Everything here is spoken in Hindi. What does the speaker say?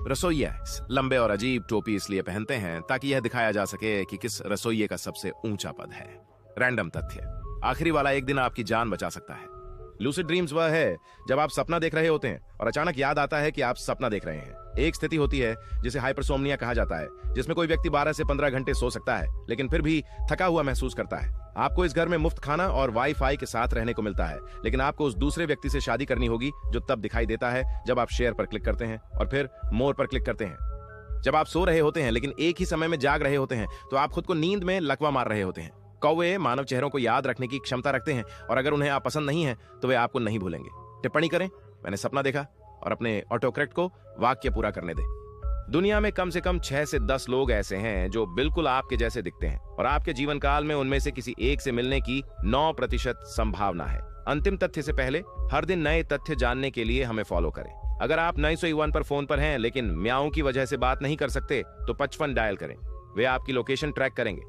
रसोइया लंबे और अजीब टोपी इसलिए पहनते हैं ताकि यह दिखाया जा सके कि किस रसोइये का सबसे ऊंचा पद है। रैंडम तथ्य, आखिरी वाला एक दिन आपकी जान बचा सकता है। लूसिड ड्रीम्स वह है जब आप सपना देख रहे होते हैं और अचानक याद आता है कि आप सपना देख रहे हैं। एक स्थिति होती है जिसे हाइपरसोमनिया कहा जाता है, जिसमें कोई व्यक्ति 12 से 15 घंटे सो सकता है लेकिन फिर भी थका हुआ महसूस करता है। आपको इस घर में मुफ्त खाना और वाईफाई के साथ रहने को मिलता है, लेकिन आपको उस दूसरे व्यक्ति से शादी करनी होगी जो तब दिखाई देता है जब आप शेयर पर क्लिक करते हैं और फिर मोर पर क्लिक करते हैं। जब आप सो रहे होते हैं लेकिन एक ही समय में जाग रहे होते हैं तो आप खुद को नींद में लकवा मार रहे होते हैं। कौवे मानव चेहरों को याद रखने की क्षमता रखते हैं और अगर उन्हें आप पसंद नहीं है तो वे आपको नहीं भूलेंगे। टिप्पणी करें, मैंने सपना देखा, और अपने ऑटोकरेक्ट को वाक्य पूरा करने दें। दुनिया में कम से कम 6 से 10 लोग ऐसे हैं जो बिल्कुल आपके जैसे दिखते हैं और आपके जीवन काल में उनमें से किसी एक से मिलने की 9% संभावना है। अंतिम तथ्य से पहले हर दिन नए तथ्य जानने के लिए हमें फॉलो करें। अगर आप 901 पर फोन पर हैं लेकिन म्याऊं की वजह से बात नहीं कर सकते तो 55 डायल करें, वे आपकी लोकेशन ट्रैक करेंगे।